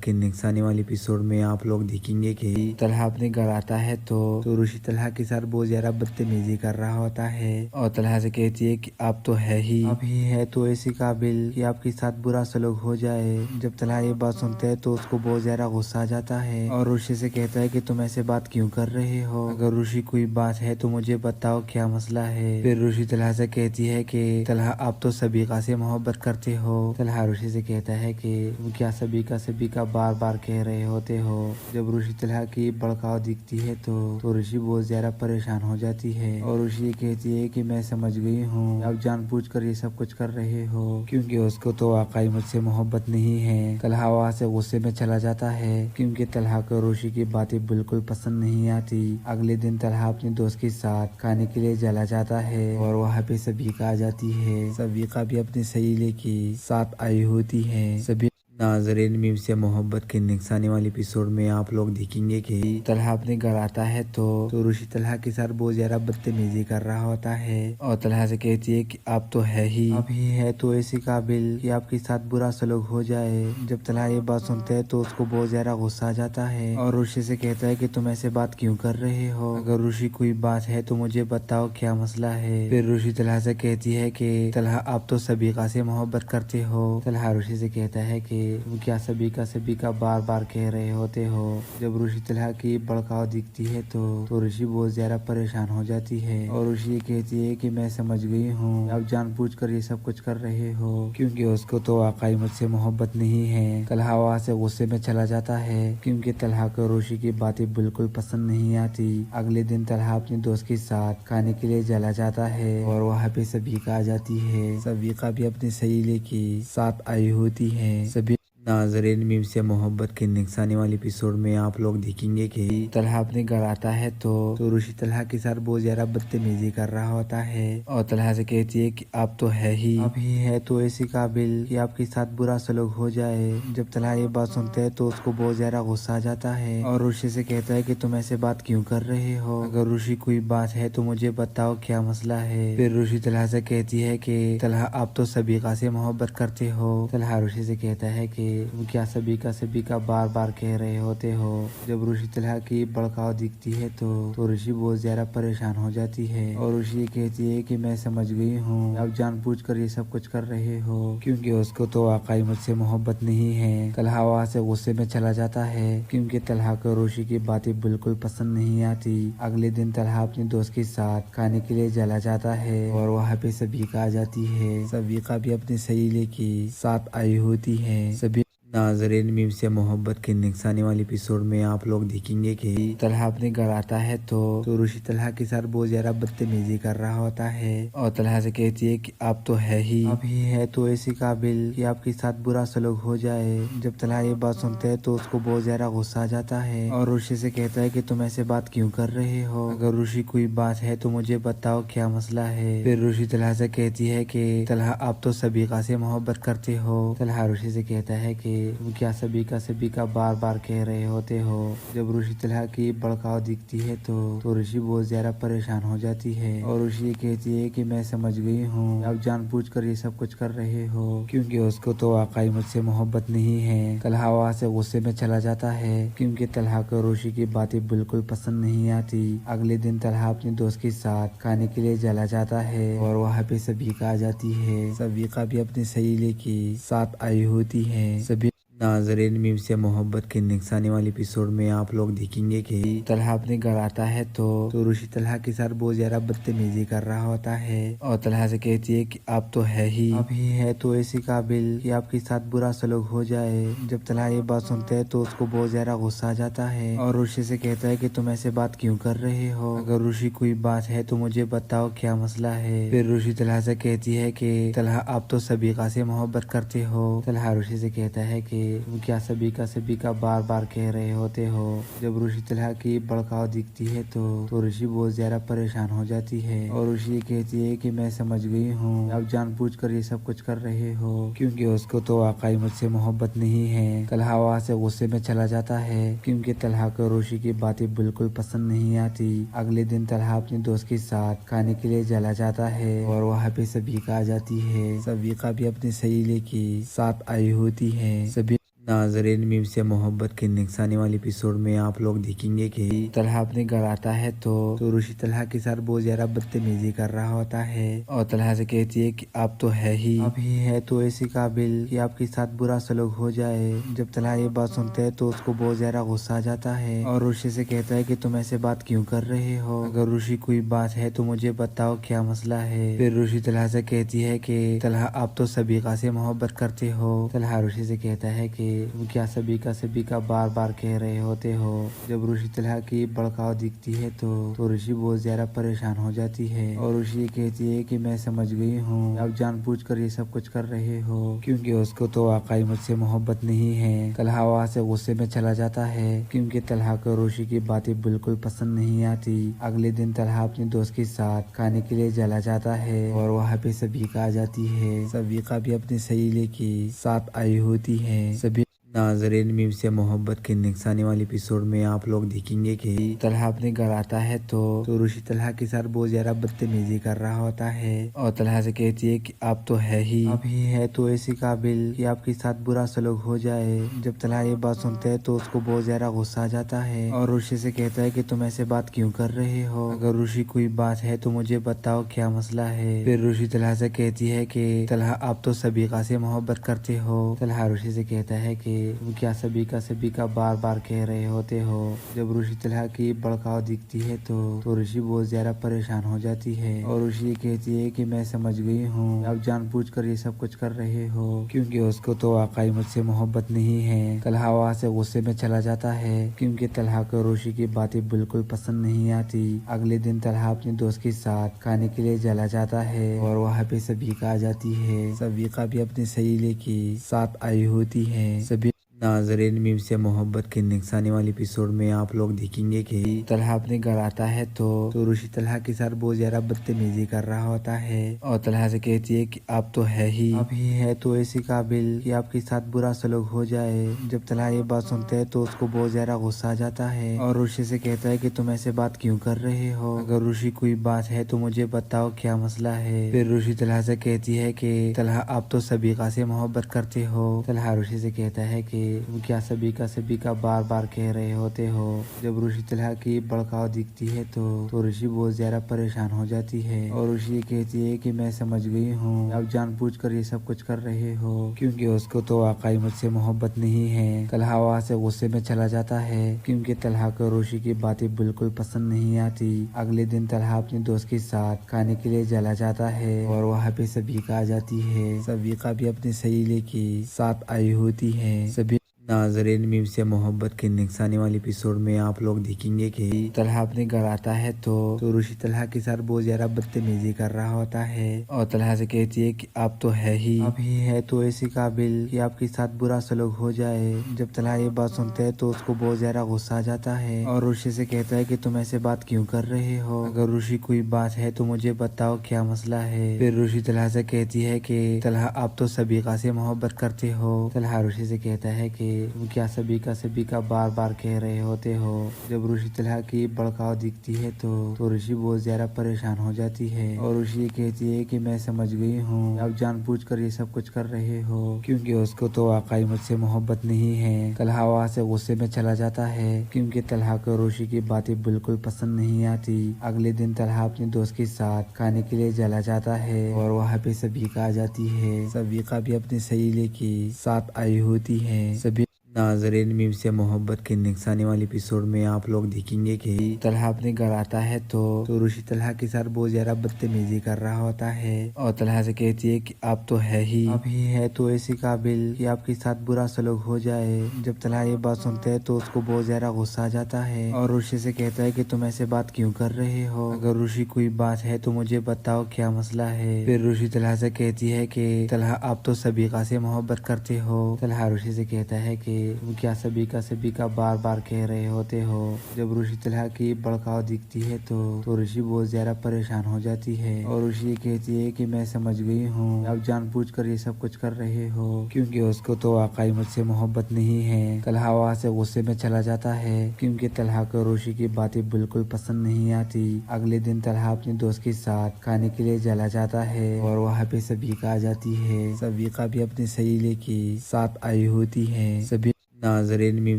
कि नेक्स्ट आने वाले एपिसोड में आप लोग देखेंगे कि तलहा अपने घर आता है तो ऋषि तलहा के साथ बहुत ज्यादा बदतमीजी कर रहा होता है और तलहा से कहती है कि आप तो है ही, आप ही है तो ऐसी काबिल कि आपके साथ बुरा सलूक हो जाए। जब तलहा ये बात सुनते है तो उसको बहुत ज्यादा गुस्सा आ जाता है और ऋषि से कहता है कि तुम ऐसे बात क्यों कर रहे हो, अगर ऋषि कोई बात है तो मुझे बताओ क्या मसला है। फिर ऋषि तलहा से कहती है कि तलहा आप तो सबीका से मोहब्बत करते हो। तलहा ऋषि से कहता है कि तुम क्या सबीका बार बार कह रहे होते हो। जब ऋषि तलहा की भड़काव दिखती है तो ऋषि बहुत ज्यादा परेशान हो जाती है और ऋषि कहती है कि मैं समझ गई हूँ आप जानबूझकर ये सब कुछ कर रहे हो क्योंकि उसको तो वाकई मुझसे मोहब्बत नहीं है। तलहा वहाँ से गुस्से में चला जाता है क्योंकि तलहा को ऋषि की बातें बिल्कुल पसंद नहीं आती। अगले दिन तलहा अपने दोस्त के साथ खाने के लिए चला जाता है और वहाँ पे सबीका आ जाती है। सबीका भी अपनी सहेली के साथ आई होती है। सभी नाजरीन मीम से मोहब्बत के नेक्स्ट आने वाले एपिसोड में आप लोग देखेंगे कि तलहा अपने घर आता है तो ऋषि तलहा के साथ बहुत ज्यादा बदतमीजी कर रहा होता है और तलहा से कहती है कि आप तो है ही, आप ही है तो ऐसी काबिल कि आपके साथ बुरा सलूक हो जाए। जब तलहा ये बात सुनते है तो उसको बहुत ज्यादा गुस्सा आ जाता है और ऋषि से कहता है कि तुम ऐसे बात क्यों कर रहे हो, अगर ऋषि कोई बात है तो मुझे बताओ क्या मसला है। फिर ऋषि तलहा से कहती है कि तलहा आप तो सबीका से मोहब्बत करते हो। तलहा ऋषि से कहता है कि तुम क्या सबीका बार बार कह रहे होते हो। जब ऋषि तलहा की भड़काव दिखती है तो ऋषि बहुत ज्यादा परेशान हो जाती है और ऋषि कहती है कि मैं समझ गई हूँ आप जानबूझकर ये सब कुछ कर रहे हो क्योंकि उसको तो वाकई मुझसे मोहब्बत नहीं है। तलहा वहाँ से गुस्से में चला जाता है क्योंकि तलहा को ऋषि की बातें बिल्कुल पसंद नहीं आती। अगले दिन तलहा अपने दोस्त के साथ खाने के लिए चला जाता है और वहाँ पे सबीका आ जाती है। सबीका भी अपनी सहेली के साथ आई होती है। सभी नाजरीन मीम से मोहब्बत के नेक्स्ट आने वाले एपिसोड में आप लोग देखेंगे कि तलहा अपने घर आता है तो ऋषि तलहा के साथ बहुत ज्यादा बदतमीजी कर रहा होता है और तलहा से कहती है कि आप तो है ही, आप ही है तो ऐसी काबिल कि आपके साथ बुरा सलूक हो जाए। जब तलहा ये बात सुनते है तो उसको बहुत ज्यादा गुस्सा आ जाता है और ऋषि से कहता है कि तुम ऐसे बात क्यों कर रहे हो, अगर ऋषि कोई बात है तो मुझे बताओ क्या मसला है। फिर ऋषि तलहा से कहती है कि तलहा आप तो सबीका से मोहब्बत करते हो। तलहा ऋषि से कहता है कि तुम क्या सबीका बार बार कह रहे होते हो। जब ऋषि तलहा की भड़काव दिखती है तो ऋषि बहुत ज्यादा परेशान हो जाती है और ऋषि कहती है कि मैं समझ गई हूँ आप जानबूझकर ये सब कुछ कर रहे हो क्योंकि उसको तो वाकई मुझसे मोहब्बत नहीं है। तलहा वहाँ से गुस्से में चला जाता है क्योंकि तलहा को ऋषि की बातें बिल्कुल पसंद नहीं आती। अगले दिन तलहा अपने दोस्त के साथ खाने के लिए चला जाता है और वहाँ पे सबीका आ जाती है। सबीका भी अपनी सहेली के साथ आई होती है। सभी नाजरीन मीम से मोहब्बत के नेक्स्ट आने वाले एपिसोड में आप लोग देखेंगे कि तलहा अपने घर आता है तो ऋषि तलहा के साथ बहुत ज्यादा बदतमीजी कर रहा होता है और तलहा से कहती है कि आप तो है ही, आप ही है तो ऐसी काबिल कि आपके साथ बुरा सलूक हो जाए। जब तलहा ये बात सुनते है तो उसको बहुत ज्यादा गुस्सा आ जाता है और ऋषि से कहता है कि तुम ऐसे बात क्यों कर रहे हो, अगर ऋषि कोई बात है तो मुझे बताओ क्या मसला है। फिर ऋषि तलहा से कहती है कि तलहा आप तो सबीका से मोहब्बत करते हो। तलहा ऋषि से कहता है कि तुम क्या सबीका बार बार कह रहे होते हो। जब ऋषि तलहा की भड़काव दिखती है तो ऋषि बहुत ज्यादा परेशान हो जाती है और ऋषि कहती है कि मैं समझ गई हूँ आप जानबूझकर ये सब कुछ कर रहे हो क्योंकि उसको तो वाकई मुझसे मोहब्बत नहीं है। तलहा वहाँ से गुस्से में चला जाता है क्योंकि तलहा को ऋषि की बातें बिल्कुल पसंद नहीं आती। अगले दिन तलहा अपने दोस्त के साथ खाने के लिए चला जाता है और वहाँ पे सबीका आ जाती है। सबीका भी अपनी सहेली के साथ आई होती है। सभी नाजरीन मीम से मोहब्बत के नेक्स्ट आने वाले एपिसोड में आप लोग देखेंगे कि तलहा अपने घर आता है तो ऋषि तलहा के साथ बहुत ज्यादा बदतमीजी कर रहा होता है और तलहा से कहती है कि आप तो है ही, आप ही है तो ऐसी काबिल कि आपके साथ बुरा सलूक हो जाए। जब तलहा ये बात सुनते है तो उसको बहुत ज्यादा गुस्सा आ जाता है और ऋषि से कहता है कि तुम ऐसे बात क्यों कर रहे हो, अगर ऋषि कोई बात है तो मुझे बताओ क्या मसला है। फिर ऋषि तलहा से कहती है कि तलहा आप तो सबीका से मोहब्बत करते हो। तलहा ऋषि से कहता है कि तुम क्या सबीका बार बार कह रहे होते हो। जब ऋषि तलहा की भड़काव दिखती है तो ऋषि बहुत ज्यादा परेशान हो जाती है और ऋषि कहती है कि मैं समझ गई हूँ आप जानबूझकर ये सब कुछ कर रहे हो क्योंकि उसको तो वाकई मुझसे मोहब्बत नहीं है। तलहा वहाँ से गुस्से में चला जाता है क्योंकि तलहा को ऋषि की बातें बिल्कुल पसंद नहीं आती। अगले दिन तलहा अपने दोस्त के साथ खाने के लिए चला जाता है और वहाँ पे सबीका आ जाती है। सबीका भी अपनी सहेली के साथ आई होती है। सभी नाजरीन मीम से मोहब्बत के नुकसानी वाले एपिसोड में आप लोग देखेंगे कि तलहा अपने घर आता है तो रुशी तलहा के साथ बहुत ज्यादा बदतमीजी कर रहा होता है और तलहा से कहती है कि आप तो है ही आप ही है तो ऐसी काबिल कि आपके साथ बुरा सलूक हो जाए। जब तलहा ये बात सुनते है तो उसको बहुत ज्यादा गुस्सा आ जाता है और रुशी से कहता है कि तुम ऐसे बात क्यों कर रहे हो, अगर रुशी कोई बात है तो मुझे बताओ क्या मसला है। फिर रुशी तलहा से कहती है कि तलहा आप तो सबीका से मोहब्बत करते हो। तलहा रुशी से कहता है कि तुम क्या सभी का बार बार कह रहे होते हो। जब रुशी तलहा की भड़काव दिखती है तो रुशी बहुत ज्यादा परेशान हो जाती है और रुशी कहती है कि मैं समझ गई हूँ आप जानबूझकर ये सब कुछ कर रहे हो, क्योंकि उसको तो वाकई मुझसे मोहब्बत नहीं है। तलहा वहाँ से गुस्से में चला जाता है क्योंकि तलहा को रुशी की बातें बिल्कुल पसंद नहीं आती। अगले दिन तलहा अपने दोस्त के साथ खाने के लिए चला जाता है और वहाँ पे सबीका आ जाती है। सबीका भी अपनी सहेली के साथ आई होती है। सभी नाजरीन मीम से मोहब्बत के नुकसानी वाले एपिसोड में आप लोग देखेंगे कि तलहा अपने घर आता है तो रुशी तलहा के साथ बहुत ज्यादा बदतमीजी कर रहा होता है और तलहा से कहती है कि आप तो है ही आप ही है तो ऐसी काबिल कि आपके साथ बुरा सलूक हो जाए। जब तलहा ये बात सुनते है तो उसको बहुत ज्यादा गुस्सा आ जाता है और रुशी से कहता है कि तुम ऐसे बात क्यों कर रहे हो, अगर रुशी कोई बात है तो मुझे बताओ क्या मसला है। फिर रुशी तलहा से कहती है कि तलहा आप तो सबीका से मोहब्बत करते हो। तलहा रुशी से कहता है कि तुम क्या सभी का बार बार कह रहे होते हो। जब रुशी तलहा की भड़काव दिखती है तो रुशी बहुत ज्यादा परेशान हो जाती है और रुशी कहती है कि मैं समझ गई हूँ आप जानबूझकर ये सब कुछ कर रहे हो, क्योंकि उसको तो वाकई मुझसे मोहब्बत नहीं है। तलहा वहाँ से गुस्से में चला जाता है क्योंकि तलहा को रुशी की बातें बिल्कुल पसंद नहीं आती। अगले दिन तलहा अपने दोस्त के साथ खाने के लिए चला जाता है और वहाँ पे सबीका आ जाती है। सबीका भी अपनी सहेली के साथ आई होती है। सभी नाजरीन मीम से मोहब्बत के नुकसानी वाले एपिसोड में आप लोग देखेंगे कि तलहा अपने घर आता है तो रुशी तलहा के साथ बहुत ज्यादा बदतमीजी कर रहा होता है और तलहा से कहती है कि आप तो है ही आप ही है तो ऐसी काबिल कि आपके साथ बुरा सलूक हो जाए। जब तलहा ये बात सुनते है तो उसको बहुत ज्यादा गुस्सा आ जाता है और रुशी से कहता है कि तुम ऐसे बात क्यों कर रहे हो, अगर रुशी कोई बात है तो मुझे बताओ क्या मसला है। फिर रुशी तलहा से कहती है कि तलहा आप तो सबीका से मोहब्बत करते हो। तलहा रुशी से कहता है कि तुम क्या सभी का बार बार कह रहे होते हो। जब रुशी तलहा की भड़काव दिखती है तो रुशी बहुत ज्यादा परेशान हो जाती है और रुशी कहती है कि मैं समझ गई हूँ आप जानबूझकर ये सब कुछ कर रहे हो, क्योंकि उसको तो वाकई मुझसे मोहब्बत नहीं है। तलहा वहाँ से गुस्से में चला जाता है क्योंकि तलहा को रुशी की बातें बिल्कुल पसंद नहीं आती। अगले दिन तलहा अपने दोस्त के साथ खाने के लिए चला जाता है और वहाँ पे सबीका आ जाती है। सबीका भी अपनी सहेली के साथ आई होती है। सभी नाजरीन मीम से मोहब्बत के नुकसानी वाले एपिसोड में आप लोग देखेंगे कि तलहा अपने घर आता है तो रुशी तलहा के साथ बहुत ज्यादा बदतमीजी कर रहा होता है और तलहा से कहती है कि आप तो है ही आप ही है तो ऐसी काबिल कि आपके साथ बुरा सलूक हो जाए। जब तलहा ये बात सुनते है तो उसको बहुत ज्यादा गुस्सा आ जाता है और रुशी से कहता है कि तुम ऐसे बात क्यों कर रहे हो, अगर रुशी कोई बात है तो मुझे बताओ क्या मसला है। फिर रुशी तलहा से कहती है कि तलहा आप तो सबीका से मोहब्बत करते हो। तलहा रुशी से कहता है कि तुम क्या सभी का बार बार कह रहे होते हो। जब रुशी तलहा की भड़काव दिखती है तो रुशी बहुत ज्यादा परेशान हो जाती है और रुशी कहती है कि मैं समझ गई हूँ आप जानबूझकर ये सब कुछ कर रहे हो, क्योंकि उसको तो वाकई मुझसे मोहब्बत नहीं है। तलहा वहाँ से गुस्से में चला जाता है क्योंकि तलहा को रुशी की बातें बिल्कुल पसंद नहीं आती। अगले दिन तलहा अपने दोस्त के साथ खाने के लिए चला जाता है और वहाँ पे सबीका आ जाती है। सबीका भी अपनी सहेली के साथ आई होती है। सभी नाजरीन मीम से मोहब्बत के नुकसानी वाले एपिसोड में आप लोग देखेंगे कि तलहा अपने घर आता है तो रुशी तलहा के साथ बहुत ज्यादा बदतमीजी कर रहा होता है और तलहा से कहती है कि आप तो है ही आप ही है तो ऐसी काबिल कि आपके साथ बुरा सलूक हो जाए। जब तलहा ये बात सुनते है तो उसको बहुत ज्यादा गुस्सा आ जाता है और रुशी से कहता है कि तुम ऐसे बात क्यों कर रहे हो, अगर रुशी कोई बात है तो मुझे बताओ क्या मसला है। फिर रुशी तलहा से कहती है कि तलहा आप तो सबीका से मोहब्बत करते हो। तलहा रुशी से कहता है कि वो क्या सभी का बार बार कह रहे होते हो। जब रुशी तलहा की भड़काऊ दिखती है तो रुशी बहुत ज्यादा परेशान हो जाती है और रुशी ये कहती है कि मैं समझ गई हूँ आप जानबूझकर ये सब कुछ कर रहे हो, क्योंकि उसको तो वाकई मुझसे मोहब्बत नहीं है। तलहा वहाँ से गुस्से में चला जाता है क्योंकि तलहा को रुशी की बातें बिल्कुल पसंद नहीं आती। अगले दिन तलहा अपने दोस्त के साथ खाने के लिए चला जाता है और वहाँ पे सबिका आ जाती है। सबिका भी अपनी सहेली के साथ आई होती है। सभी नाजरीन, मीम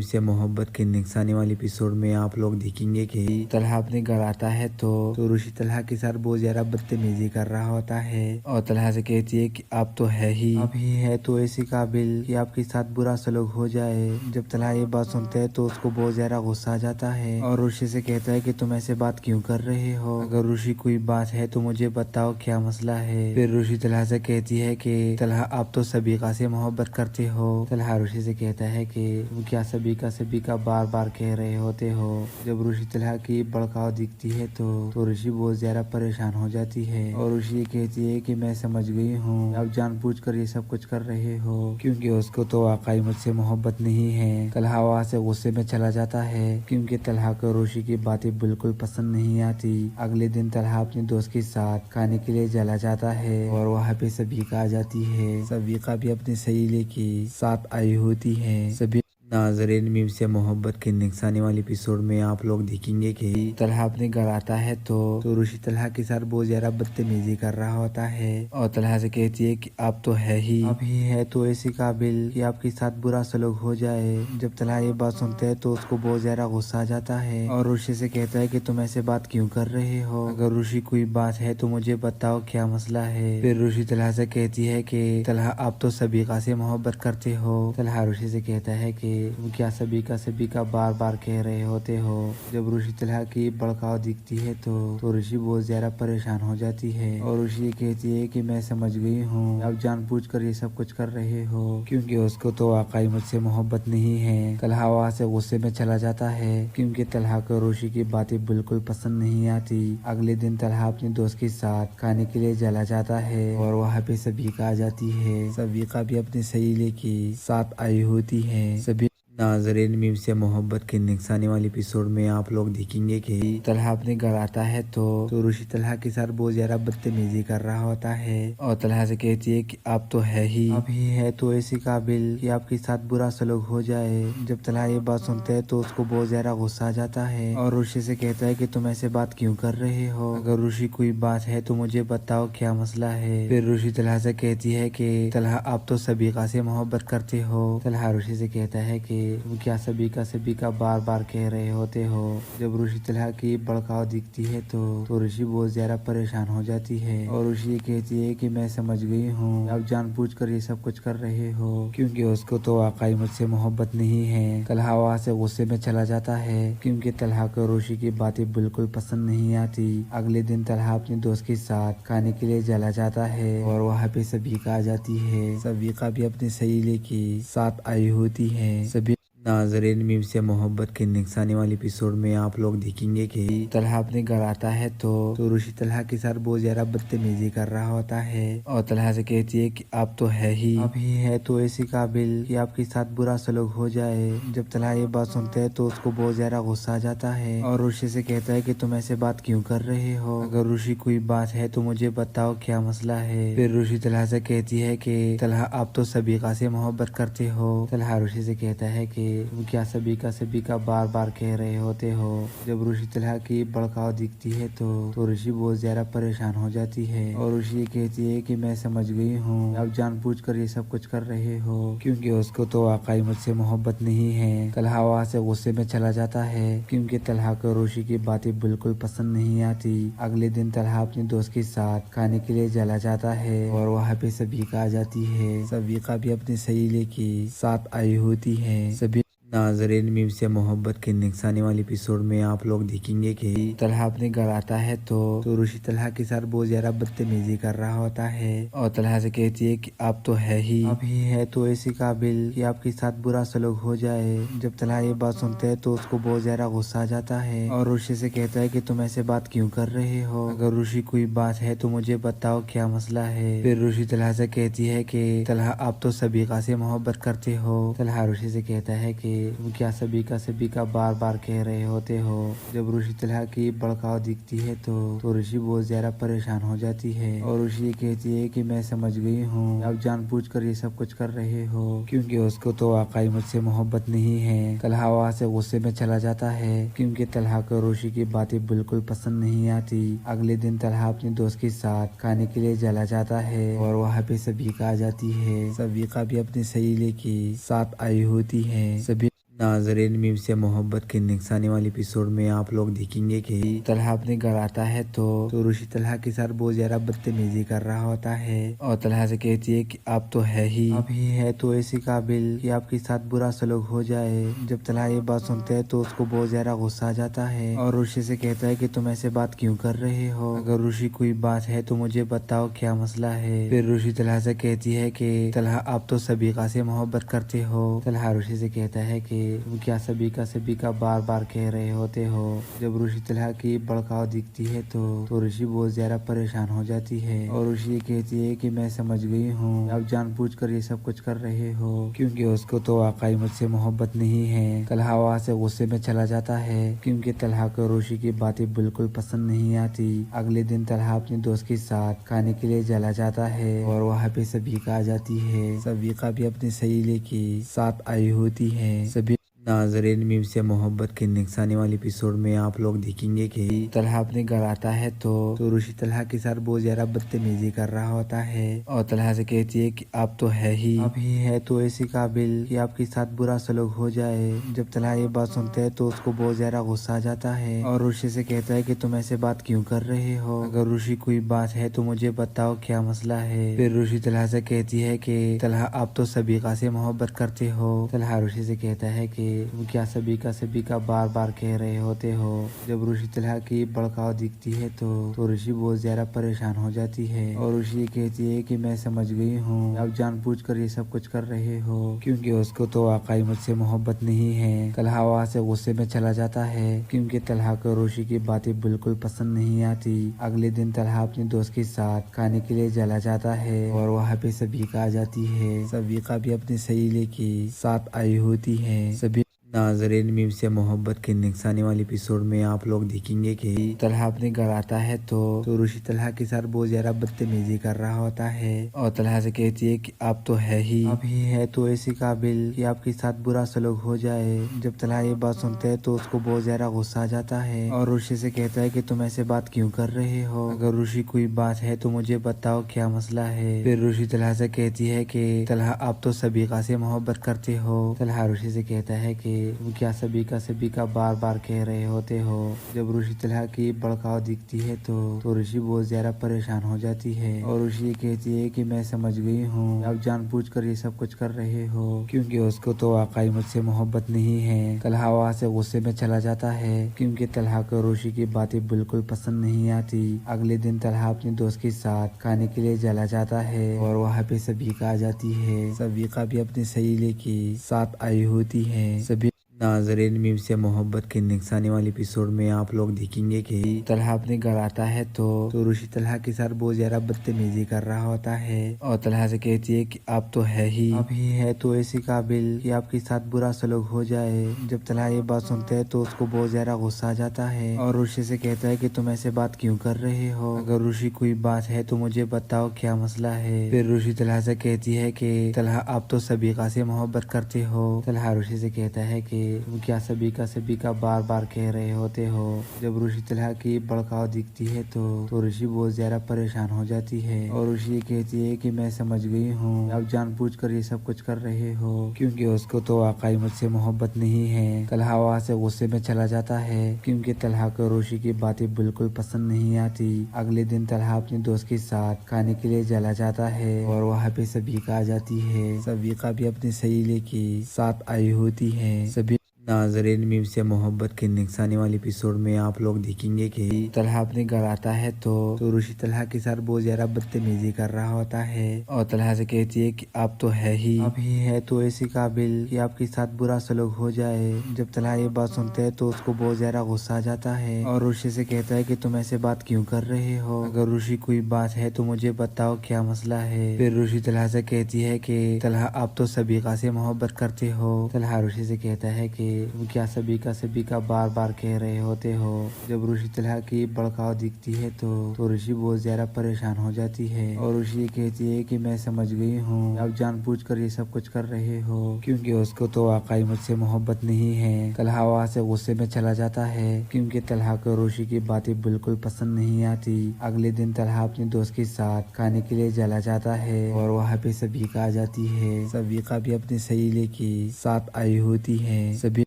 से मोहब्बत के नेक्स्ट आने वाले एपिसोड में आप लोग देखेंगे कि तलहा अपने घर आता है तो रुशी तलहा के साथ बहुत ज्यादा बदतमीजी कर रहा होता है और तलहा से कहती है कि आप तो है ही, आप ही है तो ऐसी काबिल कि आपके साथ बुरा सलूक हो जाए। जब तलहा ये बात सुनते है तो उसको बहुत ज्यादा गुस्सा आ जाता है और रुशी से कहता है कि तुम ऐसे बात क्यों कर रहे हो, अगर रुशी कोई बात है तो मुझे बताओ क्या मसला है। फिर रुशी तलहा से कहती है कि तलहा आप तो सबिका से मोहब्बत करते हो। तलहा रुशी से कहता है कि वो क्या सभी का बार बार कह रहे होते हो। जब रुशी तलहा की भड़काऊ दिखती है तो रुशी बहुत ज्यादा परेशान हो जाती है और रुशी ये कहती है कि मैं समझ गई हूँ आप जानबूझकर ये सब कुछ कर रहे हो, क्योंकि उसको तो वाकई मुझसे मोहब्बत नहीं है। तलहा वहाँ से गुस्से में चला जाता है क्योंकि तलहा को रुशी की बातें बिल्कुल पसंद नहीं आती। अगले दिन तलहा अपने दोस्त के साथ खाने के लिए चला जाता है और वहाँ पे सबिका आ जाती है। सबिका भी अपनी सहेली के साथ आई होती है। सभी नाजरीन, मीम से मोहब्बत के नेक्स्ट आने वाले एपिसोड में आप लोग देखेंगे कि तलहा अपने घर आता है तो रुशी तलहा के साथ बहुत ज्यादा बदतमीजी कर रहा होता है और तलहा से कहती है कि आप तो है ही, आप ही है तो ऐसी काबिल कि आपके साथ बुरा सलूक हो जाए। जब तलहा ये बात सुनते है तो उसको बहुत ज्यादा गुस्सा आ जाता है और रुशी से कहता है कि तुम ऐसे बात क्यों कर रहे हो, अगर रुशी कोई बात है तो मुझे बताओ क्या मसला है। फिर रुशी तलहा से कहती है कि तलहा आप तो सबिका से मोहब्बत करते हो। तलहा रुशी से कहता है कि वो क्या सभी का बार बार कह रहे होते हो। जब रुशी तलहा की भड़काऊ दिखती है तो रुशी बहुत ज्यादा परेशान हो जाती है और रुशी ये कहती है कि मैं समझ गई हूँ आप जानबूझकर ये सब कुछ कर रहे हो, क्योंकि उसको तो वाकई मुझसे मोहब्बत नहीं है। तलहा वहाँ से गुस्से में चला जाता है क्योंकि तलहा को रुशी की बातें बिल्कुल पसंद नहीं आती। अगले दिन तलहा अपने दोस्त के साथ खाने के लिए चला जाता है और वहाँ पे सबिका आ जाती है। सबिका भी अपनी सहेली के साथ आई होती है। सभी नाजरीन, मीम से मोहब्बत के नेक्स्ट आने वाले एपिसोड में आप लोग देखेंगे कि तलहा अपने घर आता है तो रुशी तलहा के साथ बहुत ज्यादा बदतमीजी कर रहा होता है और तलहा से कहती है कि आप तो है ही, आप ही है तो ऐसी काबिल कि आपके साथ बुरा सलूक हो जाए। जब तलहा ये बात सुनते है तो उसको बहुत ज्यादा गुस्सा आ जाता है और रुशी से कहता है कि तुम ऐसे बात क्यों कर रहे हो, अगर रुशी कोई बात है तो मुझे बताओ क्या मसला है। फिर रुशी तलहा से कहती है कि तलहा आप तो सबिका से मोहब्बत करते हो। तलहा रुशी से कहता है कि वो क्या सभी का बार बार कह रहे होते हो। जब रुशी तलहा की भड़काऊ दिखती है तो रुशी बहुत ज्यादा परेशान हो जाती है और रुशी ये कहती है कि मैं समझ गई हूँ आप जानबूझकर ये सब कुछ कर रहे हो, क्योंकि उसको तो वाकई मुझसे मोहब्बत नहीं है। तलहा वहाँ से गुस्से में चला जाता है क्योंकि तलहा को रुशी की बातें बिल्कुल पसंद नहीं आती। अगले दिन तलहा अपने दोस्त के साथ खाने के लिए चला जाता है और वहाँ पे सबिका आ जाती है। सबिका भी अपनी सहेली के साथ आई होती है। सभी नाजरीन, मीम से मोहब्बत के नेक्स्ट आने वाले एपिसोड में आप लोग देखेंगे कि तलहा अपने घर आता है तो रुशी तलहा के साथ बहुत ज्यादा बदतमीजी कर रहा होता है और तलहा से कहती है कि आप तो है ही, आप ही है तो ऐसी काबिल कि आपके साथ बुरा सलूक हो जाए। जब तलहा ये बात सुनते है तो उसको बहुत ज्यादा गुस्सा आ जाता है और रुशी से कहता है कि तुम ऐसे बात क्यों कर रहे हो, अगर रुशी कोई बात है तो मुझे बताओ क्या मसला है। फिर रुशी तलहा से कहती है कि तलहा आप तो सबिका से मोहब्बत करते हो। तलहा रुशी से कहता है कि वो क्या सभी का बार बार कह रहे होते हो। जब रुशी तलहा की भड़काऊ दिखती है तो रुशी बहुत ज्यादा परेशान हो जाती है और रुशी ये कहती है कि मैं समझ गई हूँ आप जानबूझकर ये सब कुछ कर रहे हो, क्योंकि उसको तो वाकई मुझसे मोहब्बत नहीं है। तलहा वहाँ से गुस्से में चला जाता है क्योंकि तलहा को रुशी की बातें बिल्कुल पसंद नहीं आती। अगले दिन तलहा अपने दोस्त के साथ खाने के लिए चला जाता है और वहाँ पे सबिका आ जाती है। सबिका भी अपनी सहेली के साथ आई होती है। सभी नाजरीन, मीम से मोहब्बत के नेक्स्ट आने वाले एपिसोड में आप लोग देखेंगे कि तलहा अपने घर आता है तो रुशी तलहा के साथ बहुत ज्यादा बदतमीजी कर रहा होता है और तलहा से कहती है कि आप तो है ही, आप ही है तो ऐसे काबिल कि आपके साथ बुरा सलूक हो जाए। जब तलहा ये बात सुनते है तो उसको बहुत ज्यादा गुस्सा आ जाता है और रुशी से कहता है कि तुम ऐसे बात क्यों कर रहे हो, अगर रुशी कोई बात है तो मुझे बताओ क्या मसला है। फिर रुशी तलहा से कहती है कि तलहा आप तो सबीका से मोहब्बत करते हो। तलहा रुशी से कहता है कि तुम क्या सभी का बार बार कह रहे होते हो। जब रुशी तलहा की भड़काव दिखती है तो रुशी बहुत ज्यादा परेशान हो जाती है और रुशी ये कहती है कि मैं समझ गई हूँ, आप जानबूझकर ये सब कुछ कर रहे हो क्योंकि उसको तो वाकई मुझसे मोहब्बत नहीं है। तलहा वहाँ से गुस्से में चला जाता है क्योंकि तलहा को रुशी की बातें बिल्कुल पसंद नहीं आती। अगले दिन तलहा अपने दोस्त के साथ खाने के लिए चला जाता है और वहाँ पे सबीका आ जाती है। सबीका भी अपनी सहेली के साथ आई होती है। सभी नाजरीन, मीम से मोहब्बत के नेक्स्ट आने वाले एपिसोड में आप लोग देखेंगे कि तलहा अपने घर आता है तो रुशी तलहा के साथ बहुत ज्यादा बदतमीजी कर रहा होता है और तलहा से कहती है कि आप तो है ही, आप ही है तो ऐसे काबिल कि आपके साथ बुरा सलूक हो जाए। जब तलहा ये बात सुनते है तो उसको बहुत ज्यादा गुस्सा आ जाता है और रुशी से कहता है कि तुम ऐसे बात क्यों कर रहे हो, अगर रुशी कोई बात है तो मुझे बताओ क्या मसला है। फिर रुशी तलहा से कहती है कि तलहा आप तो सबीका से मोहब्बत करते हो। तलहा रुशी से कहता है कि तुम क्या सभी का बार बार कह रहे होते हो। जब रुशी तलहा की भड़काव दिखती है तो रुशी बहुत ज्यादा परेशान हो जाती है और रुशी ये कहती है कि मैं समझ गई हूँ, आप जानबूझकर ये सब कुछ कर रहे हो क्योंकि उसको तो वाकई मुझसे मोहब्बत नहीं है। तलहा वहाँ से गुस्से में चला जाता है क्योंकि तलहा को रुशी की बातें बिल्कुल पसंद नहीं आती। अगले दिन तलहा अपने दोस्त के साथ खाने के लिए चला जाता है और वहाँ पे सबीका आ जाती है। सबीका भी अपनी सहेली के साथ आई होती है। सभी नाजरीन, मीम से मोहब्बत के नेक्स्ट आने वाले एपिसोड में आप लोग देखेंगे कि तलहा अपने घर आता है तो रुशी तलहा के साथ बहुत ज्यादा बदतमीजी कर रहा होता है और तलहा से कहती है कि आप तो है ही, आप ही है तो ऐसे काबिल कि आपके साथ बुरा सलूक हो जाए। जब तलहा ये बात सुनते है तो उसको बहुत ज्यादा गुस्सा आ जाता है और रुशी से कहता है कि तुम ऐसे बात क्यों कर रहे हो, अगर रुशी कोई बात है तो मुझे बताओ क्या मसला है। फिर रुशी तलहा से कहती है कि तलहा आप तो सबीका से मोहब्बत करते हो। तलहा रुशी से कहता है कि तुम क्या सभी का बार बार कह रहे होते हो। जब रुशी तलहा की भड़काव दिखती है तो रुशी बहुत ज्यादा परेशान हो जाती है और रुशी ये कहती है कि मैं समझ गई हूँ, आप जानबूझकर ये सब कुछ कर रहे हो क्योंकि उसको तो वाकई मुझसे मोहब्बत नहीं है। तलहा वहाँ से गुस्से में चला जाता है क्योंकि तलहा को रुशी की बातें बिल्कुल पसंद नहीं आती। अगले दिन तलहा अपने दोस्त के साथ खाने के लिए चला जाता है और वहाँ पे सबीका आ जाती है। सबीका भी अपनी सहेली के साथ आई होती है। सभी नाजरीन, मीम से मोहब्बत के नेक्स्ट आने वाले एपिसोड में आप लोग देखेंगे कि तलहा अपने घर आता है तो रुशी तलहा के साथ बहुत ज्यादा बदतमीजी कर रहा होता है और तलहा से कहती है कि आप तो है ही, आप ही है तो ऐसे काबिल कि आपके साथ बुरा सलूक हो जाए। जब तलहा ये बात सुनते है तो उसको बहुत ज्यादा गुस्सा आ जाता है और रुशी से कहता है कि तुम ऐसे बात क्यों कर रहे हो, अगर रुशी कोई बात है तो मुझे बताओ क्या मसला है। फिर रुशी तलहा से कहती है कि तलहा आप तो सबीका से मोहब्बत करते हो। तलहा रुशी से कहता है कि तुम क्या सभी का बार बार कह रहे होते हो। जब रुशी तलहा की भड़काव दिखती है तो रुशी बहुत ज्यादा परेशान हो जाती है और रुशी ये कहती है कि मैं समझ गई हूँ, आप जानबूझकर ये सब कुछ कर रहे हो क्योंकि उसको तो वाकई मुझसे मोहब्बत नहीं है। तलहा वहाँ से गुस्से में चला जाता है क्योंकि तलहा को रुशी की बातें बिल्कुल पसंद नहीं आती। अगले दिन तलहा अपने दोस्त के साथ खाने के लिए चला जाता है और वहाँ पे सबीका आ जाती है। सबीका भी अपनी सहेली के साथ आई होती है। सभी नाजरीन, मीम से मोहब्बत के नेक्स्ट आने वाले एपिसोड में आप लोग देखेंगे कि तलहा अपने घर आता है तो रुशी तलहा के साथ बहुत ज्यादा बदतमीजी कर रहा होता है और तलहा से कहती है कि आप तो है ही, आप ही है तो ऐसे काबिल कि आपके साथ बुरा सलूक हो जाए। जब तलहा ये बात सुनते है तो उसको बहुत ज्यादा गुस्सा आ जाता है और रुशी से कहता है कि तुम ऐसे बात क्यों कर रहे हो, अगर रुशी कोई बात है तो मुझे बताओ क्या मसला है। फिर रुशी तलहा से कहती है कि तलहा आप तो सबीका से मोहब्बत करते हो। तलहा रुशी से कहता है कि तुम क्या सभी का बार बार कह रहे होते हो। जब रुशी तलहा की भड़काऊ दिखती है तो रुशी बहुत ज्यादा परेशान हो जाती है और रुशी कहती है कि मैं समझ गई हूँ आप जानबूझकर ये सब कुछ कर रहे हो, क्योंकि उसको तो वाकई मुझसे मोहब्बत नहीं है। तलहा वहाँ से गुस्से में चला जाता है क्योंकि तलहा को रुशी की बातें बिल्कुल पसंद नहीं आती। अगले दिन तलहा अपने दोस्त के साथ खाने के लिए चला जाता है और वहाँ पे सबिका आ जाती है। सबिका भी अपनी सहेली के साथ आई होती है। सभी नाजरीन, मीम से मोहब्बत के निगसाने वाले एपिसोड में आप लोग देखेंगे कि तलहा अपने घर आता है तो रुशी तलहा के साथ बहुत ज्यादा बदतमीजी कर रहा होता है और तलहा से कहती है कि आप तो है ही, आप ही है तो ऐसी काबिल कि आपके साथ बुरा सलूक हो जाए। जब तलहा ये बात सुनते है तो उसको बहुत ज्यादा गुस्सा आ जाता है और रुशी से कहता है कि तुम ऐसे बात क्यों कर रहे हो, अगर रुशी कोई बात है तो मुझे बताओ क्या मसला है। फिर रुशी तलहा से कहती है कि तलहा आप तो सबिका से मोहब्बत करते हो। तलहा रुशी से कहता है कि तुम क्या सभी का बार बार कह रहे होते हो। जब रुशी तलहा की भड़काऊ दिखती है तो रुशी बहुत ज्यादा परेशान हो जाती है और रुशी कहती है कि मैं समझ गई हूँ आप जानबूझकर ये सब कुछ कर रहे हो, क्योंकि उसको तो वाकई मुझसे मोहब्बत नहीं है। तलहा वहाँ से गुस्से में चला जाता है क्योंकि तलहा को रुशी की बातें बिल्कुल पसंद नहीं आती। अगले दिन तलहा अपने दोस्त के साथ खाने के लिए चला जाता है और वहाँ पे सबिका आ जाती है। सबिका भी अपनी सहेली के साथ आई होती है। सभी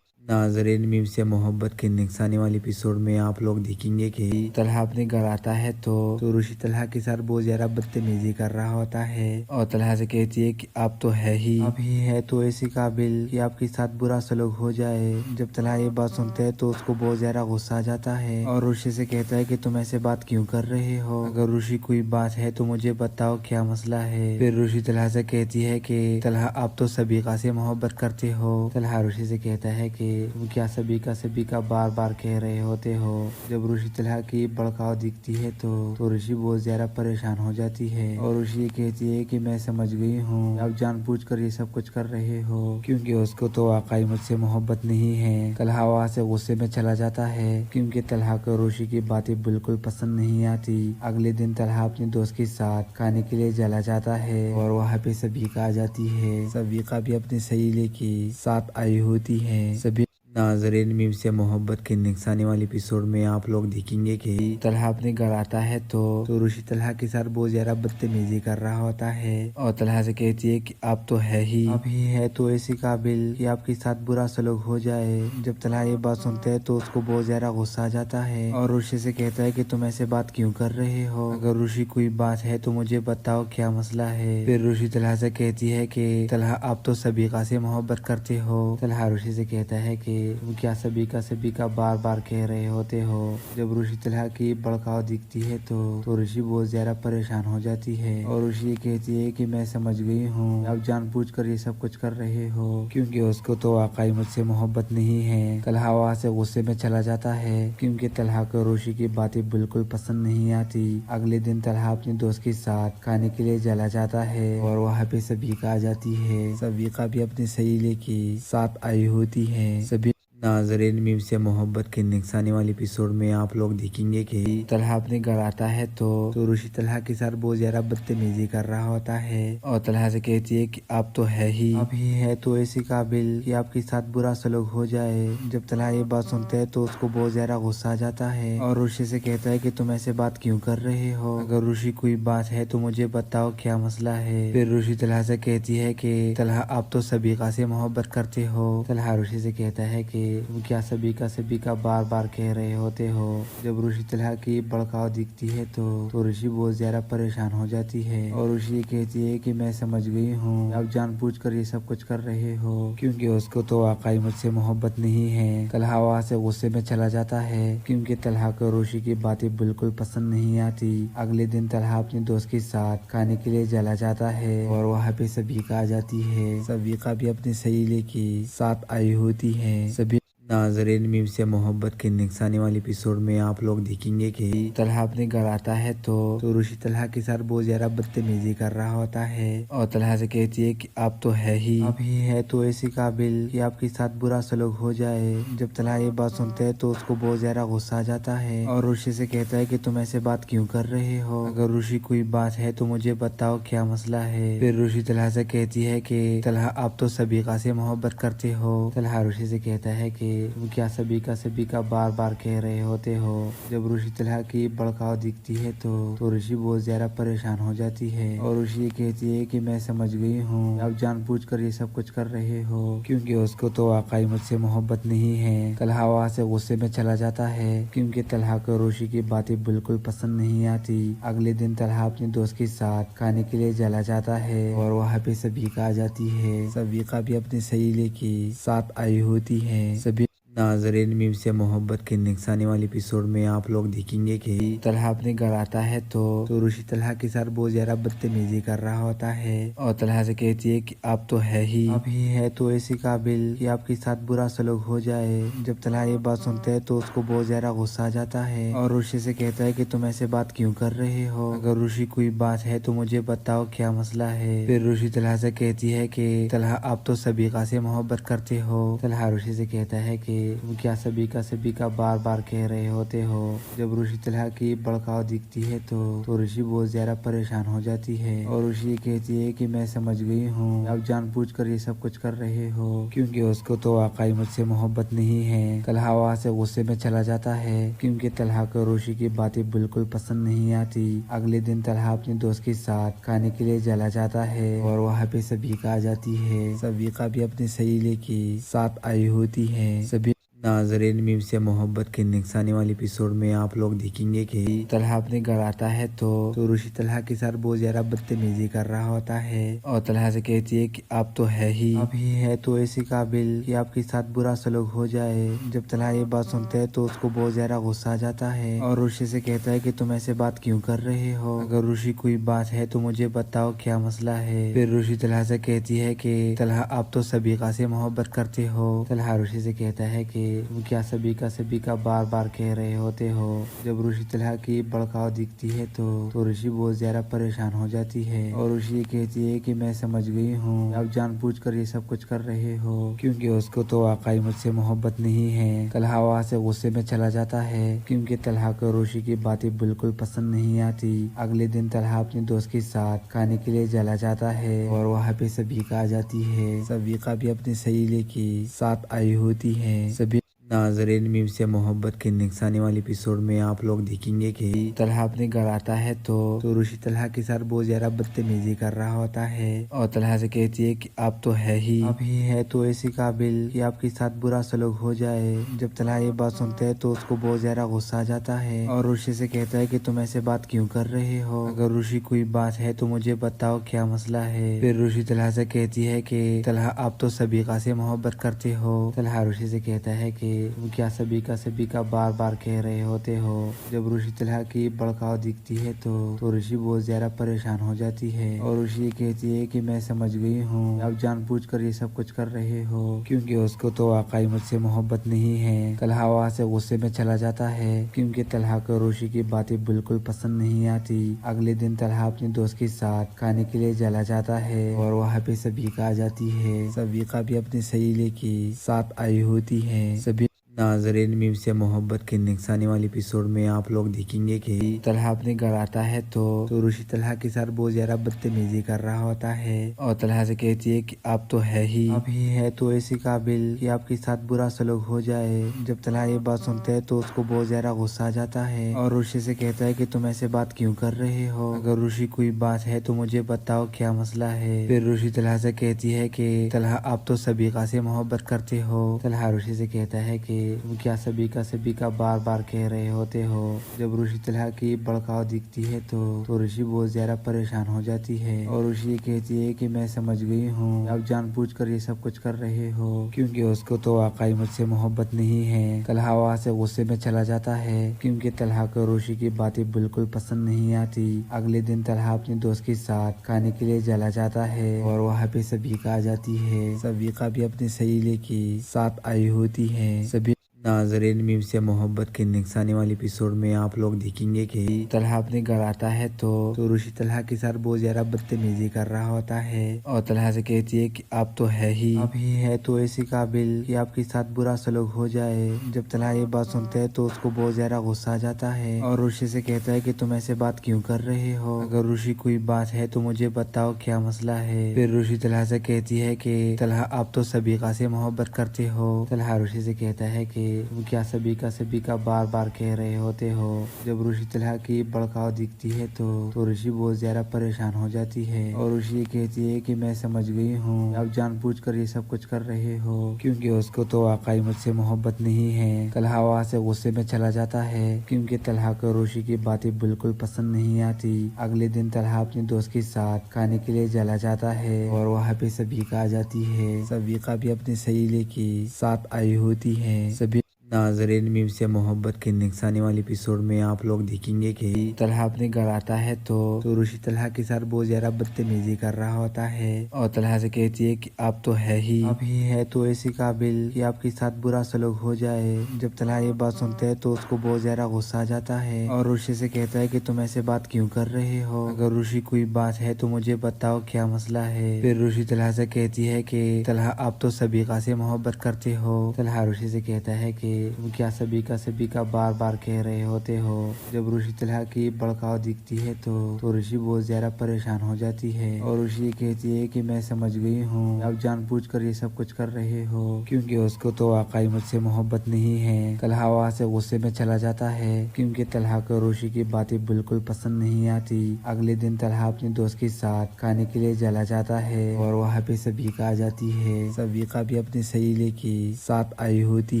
नाजरीन, मीम से मोहब्बत के निगसाने वाले एपिसोड में आप लोग देखेंगे कि तलहा अपने घर आता है तो रुशी तलहा के साथ बहुत ज्यादा बदतमीजी कर रहा होता है और तलहा से कहती है कि आप तो है ही, आप ही है तो ऐसी काबिल कि आपके साथ बुरा सलूक हो जाए। जब तलहा ये बात सुनते है तो उसको बहुत ज्यादा गुस्सा आ जाता है और रुशी से कहता है कि तुम ऐसे बात क्यों कर रहे हो, अगर रुशी कोई बात है तो मुझे बताओ क्या मसला है। फिर रुशी तलहा से कहती है कि तलहा आप तो सबिका से मोहब्बत करते हो। तलहा रुशी से कहता है कि तुम क्या सभी का बार बार कह रहे होते हो। जब रुशी तलहा की भड़काऊ दिखती है तो रुशी बहुत ज्यादा परेशान हो जाती है और रुशी कहती है कि मैं समझ गई हूँ आप जानबूझकर ये सब कुछ कर रहे हो, क्योंकि उसको तो वाकई मुझसे मोहब्बत नहीं है। तलहा वहाँ से गुस्से में चला जाता है क्योंकि तलहा को रुशी की बातें बिल्कुल पसंद नहीं आती। अगले दिन तलहा अपने दोस्त के साथ खाने के लिए चला जाता है और वहाँ पे सबिका आ जाती है। सबिका भी अपनी सहेली के साथ आई होती है। सभी नाजरीन, मीम से मोहब्बत के निगसाने वाले एपिसोड में आप लोग देखेंगे कि तलहा अपने घर आता है तो रुशी तलहा के साथ बहुत ज्यादा बदतमीजी कर रहा होता है और तलहा से कहती है कि आप तो है ही, आप ही है तो ऐसी काबिल कि आपके साथ बुरा सलूक हो जाए। जब तलहा ये बात सुनते है तो उसको बहुत ज्यादा गुस्सा आ जाता है और रुशी से कहता है कि तुम ऐसे बात क्यों कर रहे हो, अगर रुशी कोई बात है तो मुझे बताओ क्या मसला है। फिर रुशी तलहा से कहती है कि तलहा आप तो सबिका से मोहब्बत करते हो। तलहा रुशी से कहता है कि तुम क्या सभी का बार बार कह रहे होते हो। जब रुशी तलहा की भड़काऊ दिखती है तो रुशी बहुत ज्यादा परेशान हो जाती है और रुशी कहती है कि मैं समझ गई हूँ आप जानबूझकर ये सब कुछ कर रहे हो, क्योंकि उसको तो वाकई मुझसे मोहब्बत नहीं है। तलहा वहाँ से गुस्से में चला जाता है क्योंकि तलहा को रुशी की बातें बिल्कुल पसंद नहीं आती। अगले दिन तलहा अपने दोस्त के साथ खाने के लिए चला जाता है और वहाँ पे सबिका आ जाती है। सबिका भी अपनी सहेली के साथ आई होती है। सभी नाजरीन, मीम से मोहब्बत के निगसाने वाले एपिसोड में आप लोग देखेंगे कि तलहा अपने घर आता है तो रुशी तलहा के साथ बहुत ज्यादा बदतमीजी कर रहा होता है और तलहा से कहती है कि आप तो है ही, आप ही है तो ऐसी काबिल कि आपके साथ बुरा सलूक हो जाए। जब तलहा ये बात सुनते है तो उसको बहुत ज्यादा गुस्सा आ जाता है और रुशी से कहता है कि तुम ऐसे बात क्यों कर रहे हो, अगर रुशी कोई बात है तो मुझे बताओ क्या मसला है। फिर रुशी तलहा से कहती है कि तलहा आप तो सबिका से मोहब्बत करते हो। तलहा रुशी से कहता है कि तुम क्या सभी का बार बार कह रहे होते हो। जब रुशी तलहा की भड़काऊ दिखती है तो रुशी बहुत ज्यादा परेशान हो जाती है और रुशी कहती है कि मैं समझ गई हूँ आप जानबूझकर ये सब कुछ कर रहे हो, क्योंकि उसको तो वाकई मुझसे मोहब्बत नहीं है। तलहा वहाँ से गुस्से में चला जाता है क्योंकि तलहा को रुशी की बातें बिल्कुल पसंद नहीं आती। अगले दिन तलहा अपने दोस्त के साथ खाने के लिए चला जाता है और वहाँ पे सबिका आ जाती है। सबिका भी अपनी सहेली के साथ आई होती है। सभी नाजरीन मीम से मोहब्बत के निगसाने वाले एपिसोड में आप लोग देखेंगे कि तलहा अपने घर आता है तो रुशी तलहा के साथ बहुत ज्यादा बदतमीजी कर रहा होता है और तलहा से कहती है कि आप तो है ही, आप ही है तो ऐसी काबिल कि आपके साथ बुरा सलूक हो जाए। जब तलहा ये बात सुनते है तो उसको बहुत ज्यादा गुस्सा आ जाता है और रुशी से कहता है कि तुम ऐसे बात क्यों कर रहे हो, अगर रुशी कोई बात है तो मुझे बताओ क्या मसला है। फिर रुशी तलहा से कहती है कि तलहा आप तो सबीका से मोहब्बत करते हो। तलहा रुशी से कहता है कि तुम क्या सबीका बार बार कह रहे होते हो। जब रुशी तलहा की भड़काव दिखती है तो रुशी बहुत ज्यादा परेशान हो जाती है और रुशी ये कहती है कि मैं समझ गई हूँ आप जानबूझकर ये सब कुछ कर रहे हो क्योंकि उसको तो वाकई मुझसे मोहब्बत नहीं है। तलहा वहाँ से गुस्से में चला जाता है क्योंकि तलहा को रुशी की बातें बिल्कुल पसंद नहीं आती। अगले दिन तलहा अपने दोस्त के साथ खाने के लिए चला जाता है और वहाँ पे सबीका आ जाती है। सबीका भी अपनी सहेली के साथ आई होती है। सभी नाजरीन मीम से मोहब्बत के निगसाने वाले एपिसोड में आप लोग देखेंगे कि तलहा अपने घर आता है तो रुशी तलहा के साथ बहुत ज्यादा बदतमीजी कर रहा होता है और तलहा से कहती है कि आप तो है ही, आप ही है तो ऐसी काबिल कि आपके साथ बुरा सलूक हो जाए। जब तलहा ये बात सुनते है तो उसको बहुत ज्यादा गुस्सा आ जाता है और रुशी से कहता है कि तुम ऐसे बात क्यों कर रहे हो, अगर रुशी कोई बात है तो मुझे बताओ क्या मसला है। फिर रुशी तलहा से कहती है कि तलहा आप तो सबीका से मोहब्बत करते हो। तलहा रुशी से कहता है कि तुम क्या सबीका बार बार कह रहे होते हो। जब रुशी तलहा की भड़काव दिखती है तो रुशी बहुत ज्यादा परेशान हो जाती है और रुशी ये कहती है कि मैं समझ गई हूँ आप जानबूझकर ये सब कुछ कर रहे हो क्योंकि उसको तो वाकई मुझसे मोहब्बत नहीं है। तलहा वहाँ से गुस्से में चला जाता है क्योंकि तलहा को रुशी की बातें बिल्कुल पसंद नहीं आती। अगले दिन तलहा अपने दोस्त के साथ खाने के लिए चला जाता है और वहाँ पे सबीका आ जाती है। सबीका भी अपनी सहेली के साथ आई होती है। सभी नाजरीन मीम से मोहब्बत के निगसाने वाले एपिसोड में आप लोग देखेंगे कि तलहा अपने घर आता है तो रुशी तलहा के साथ बहुत ज्यादा बदतमीजी कर रहा होता है और तलहा से कहती है कि आप तो है ही, आप ही है तो ऐसी काबिल कि आपके साथ बुरा सलूक हो जाए। जब तलहा ये बात सुनते है तो उसको बहुत ज्यादा गुस्सा आ जाता है और रुशी से कहता है कि तुम ऐसे बात क्यों कर रहे हो, अगर रुशी कोई बात है तो मुझे बताओ क्या मसला है। फिर रुशी तलहा से कहती है कि तलहा आप तो सबीका से मोहब्बत करते हो। तलहा रुशी से कहता है कि तुम क्या सबीका बार बार कह रहे होते हो। जब रुशी तलहा की भड़काव दिखती है तो रुशी बहुत ज्यादा परेशान हो जाती है और रुशी ये कहती है कि मैं समझ गई हूँ आप जानबूझकर ये सब कुछ कर रहे हो क्योंकि उसको तो वाकई मुझसे मोहब्बत नहीं है। तलहा वहाँ से गुस्से में चला जाता है क्योंकि तलहा को रुशी की बातें बिल्कुल पसंद नहीं आती। अगले दिन तलहा अपने दोस्त के साथ खाने के लिए चला जाता है और वहाँ पे सबीका आ जाती है। सबीका भी अपनी सहेली के साथ आई होती है। सभी नाजरीन मीम से मोहब्बत के निगसाने वाले एपिसोड में आप लोग देखेंगे कि तलहा अपने घर आता है तो रुशी तलहा के साथ बहुत ज्यादा बदतमीजी कर रहा होता है और तलहा से कहती है कि आप तो है ही, आप ही है तो ऐसी काबिल कि आपके साथ बुरा सलूक हो जाए। जब तलहा ये बात सुनते है तो उसको बहुत ज्यादा गुस्सा आ जाता है और रुशी से कहता है कि तुम ऐसे बात क्यों कर रहे हो, अगर रुशी कोई बात है तो मुझे बताओ क्या मसला है। फिर रुशी तलहा से कहती है कि तलहा आप तो सबीका से मोहब्बत करते हो। तलहा रुशी से कहता है कि तुम क्या सबीका बार बार कह रहे होते हो। जब रुशी तलहा की भड़काव दिखती है तो रुशी बहुत ज्यादा परेशान हो जाती है और रुशी ये कहती है कि मैं समझ गई हूँ आप जानबूझकर ये सब कुछ कर रहे हो क्योंकि उसको तो वाकई मुझसे मोहब्बत नहीं है। तलहा वहाँ से गुस्से में चला जाता है क्योंकि तलहा को रुशी की बातें बिल्कुल पसंद नहीं आती। अगले दिन तलहा अपने दोस्त के साथ खाने के लिए चला जाता है और वहाँ पे सबीका आ जाती है। सबीका भी अपनी सहेली के साथ आई होती है। सभी नाजरीन मीम से मोहब्बत के निगसाने वाले एपिसोड में आप लोग देखेंगे कि तलहा अपने घर आता है तो रुशी तलहा के साथ बहुत ज्यादा बदतमीजी कर रहा होता है और तलहा से कहती है कि आप तो है ही, आप ही है तो ऐसी काबिल कि आपके साथ बुरा सलूक हो जाए। जब तलहा ये बात सुनते है तो उसको बहुत ज्यादा गुस्सा आ जाता है और रुशी से कहता है कि तुम ऐसे बात क्यों कर रहे हो, अगर रुशी कोई बात है तो मुझे बताओ क्या मसला है। फिर रुशी तलहा से कहती है कि तलहा आप तो सबीका से मोहब्बत करते हो। तलहा रुशी से कहता है कि तुम क्या सभी का बार बार कह रहे होते हो। जब ऋषि तलहा की भड़काऊ दिखती है तो ऋषि बहुत ज्यादा परेशान हो जाती है और ऋषि ये कहती है कि मैं समझ गई हूँ, आप जानबूझकर ये सब कुछ कर रहे हो, क्योंकि उसको तो वाकई मुझसे मोहब्बत नहीं है। तलहा वहाँ से गुस्से में चला जाता है क्योंकि तलहा को ऋषि की बातें बिल्कुल पसंद नहीं आती। अगले दिन तलहा अपने दोस्त के साथ खाने के लिए चला जाता है और वहाँ पे सभी आ जाती है। सभी भी अपनी सहेली के साथ आई होती है। सभी नाजरीन, मीम से मोहब्बत के नेक्स्ट आने वाले एपिसोड में आप लोग देखेंगे कि तलहा अपने घर आता है तो ऋषि तलहा के साथ बहुत ज्यादा बदतमीजी कर रहा होता है और तलहा से कहती है कि आप तो है ही, आप ही है तो ऐसे काबिल कि आपके साथ बुरा सलूक हो जाए। जब तलहा ये बात सुनता है तो उसको बहुत ज्यादा गुस्सा आ जाता है और ऋषि से कहता है कि तुम ऐसे बात क्यों कर रहे हो, अगर ऋषि कोई बात है तो मुझे बताओ क्या मसला है। फिर ऋषि तलहा से कहती है कि तलहा आप तो सभी से मोहब्बत करते हो। तलहा ऋषि से कहता है कि तुम क्या सभी का बार बार कह रहे होते हो। जब ऋषि तलहा की भड़काऊ दिखती है तो ऋषि बहुत ज्यादा परेशान हो जाती है और ऋषि ये कहती है कि मैं समझ गई हूँ, आप जानबूझकर ये सब कुछ कर रहे हो, क्योंकि उसको तो वाकई मुझसे मोहब्बत नहीं है। तलहा वहाँ से गुस्से में चला जाता है क्योंकि तलहा को ऋषि की बातें बिल्कुल पसंद नहीं आती। अगले दिन तलहा अपने दोस्त के साथ खाने के लिए चला जाता है और वहाँ पे सभी आ जाती है। सभी भी अपनी सहेली के साथ आई होती है। सभी नाजरीन, मीम से मोहब्बत के नेक्स्ट आने वाले एपिसोड में आप लोग देखेंगे कि तलहा अपने घर आता है तो ऋषि तलहा के साथ बहुत ज्यादा बदतमीजी कर रहा होता है और तलहा से कहती है कि आप तो है ही, आप ही है तो ऐसे काबिल कि आपके साथ बुरा सलूक हो जाए। जब तलहा ये बात सुनता है तो उसको बहुत ज्यादा गुस्सा आ जाता है और ऋषि से कहता है कि तुम ऐसे बात क्यों कर रहे हो, अगर ऋषि कोई बात है तो मुझे बताओ क्या मसला है। फिर ऋषि तलहा से कहती है कि तलहा आप तो सभी से मोहब्बत करते हो। तलहा ऋषि से कहता है कि तुम क्या सभी का बार बार कह रहे होते हो। जब ऋषि तलहा की भड़काऊ दिखती है तो ऋषि बहुत ज्यादा परेशान हो जाती है और ऋषि ये कहती है कि मैं समझ गई हूँ, आप जानबूझकर ये सब कुछ कर रहे हो, क्योंकि उसको तो वाकई मुझसे मोहब्बत नहीं है। तलहा वहाँ से गुस्से में चला जाता है क्योंकि तलहा को ऋषि की बातें बिल्कुल पसंद नहीं आती। अगले दिन तलहा अपने दोस्त के साथ खाने के लिए चला जाता है और वहाँ पे सभी आ जाती है। सभी भी अपनी सहेली के साथ आई होती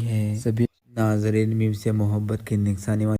है। सभी नाजरीन, मीम से मोहब्बत के नेक्स्ट आने वाले